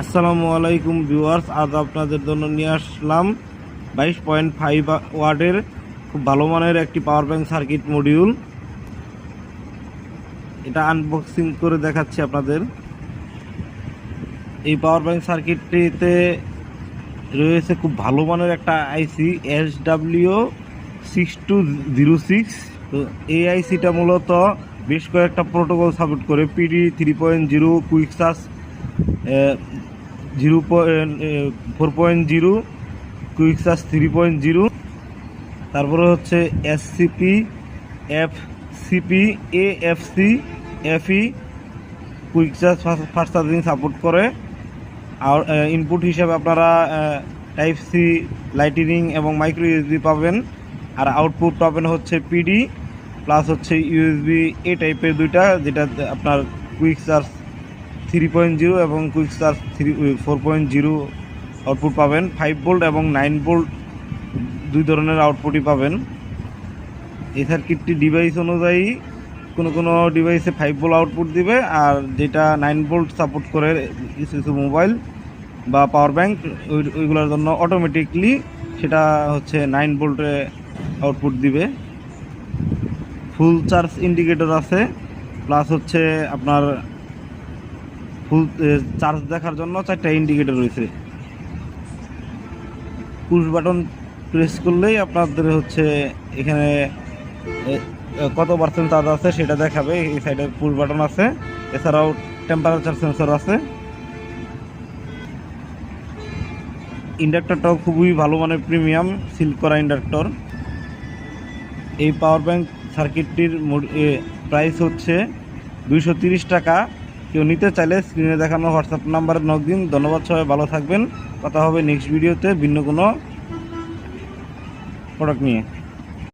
আসসালামু আলাইকুম ভিউয়ার্স, আজ আপনাদের জন্য নিয়ে আসলাম 22.5 ওয়াটের খুব ভালো মানের একটি পাওয়ার ব্যাংক সার্কিট মডিউল। এটা আনবক্সিং করে দেখাচ্ছি আপনাদের। এই পাওয়ার ব্যাংক সার্কিটটিতে রয়েছে খুব ভালো মানের একটা আইসি SW6206। তো এই আইসিটা মূলত বেশ কয়েকটা প্রোটোকল সাপোর্ট করে। PD 3.0, quick charge 4.0, quick charge 3.0, তারপরে হচ্ছে SCP, FCP, AFC, FE, quick charge fast charging support করে। আর ইনপুট হিসাবে আপনারা টাইপ সি, লাইটনিং এবং মাইক্রো ইউএসবি পাবেন। আর আউটপুট পাবেন হচ্ছে PD প্লাস হচ্ছে ইউএসবি এ টাইপের দুইটা, যেটা আপনার কুইক চার্জ 3.0 এবং কুইক চার্জ 4.0 আউটপুট পাবেন। 5 ভোল্ট এবং 9 ভোল্ট দুই ধরনের আউটপুটই পাবেন। এই সার্কিটটি ডিভাইস অনুযায়ী কোনো ডিভাইসে 5 ভোল্ট আউটপুট দিবে, আর যেটা 9 ভোল্ট সাপোর্ট করে কিছু মোবাইল বা পাওয়ার ব্যাংক ওইগুলোর জন্য অটোমেটিকলি সেটা হচ্ছে 9 ভোল্টে আউটপুট দিবে। ফুল চার্জ ইন্ডিকেটর আছে, প্লাস হচ্ছে আপনার ফুল চার্জ দেখার জন্য 4টা ইন্ডিকেটর রয়েছে। পুশ বাটন প্রেস করলেই আপনাদের হচ্ছে এখানে কত পার্সেন্ট চার্জ আছে সেটা দেখাবে। এই সাইডে পুশ বাটন আছে, এছাড়াও টেম্পারেচার সেন্সর আছে। ইন্ডাক্টরটাও খুবই ভালো মানের প্রিমিয়াম সিল করা ইন্ডাক্টর। এই পাওয়ার ব্যাংক সার্কিটটির প্রাইস হচ্ছে 230 টাকা। কেউ নিতে চাইলে স্ক্রিনে দেখানো হোয়াটসঅ্যাপ নাম্বারে নক দিন। ধন্যবাদ, সবাই ভালো থাকবেন। কথা হবে নেক্সট ভিডিওতে ভিন্ন কোনো প্রোডাক্ট নিয়ে।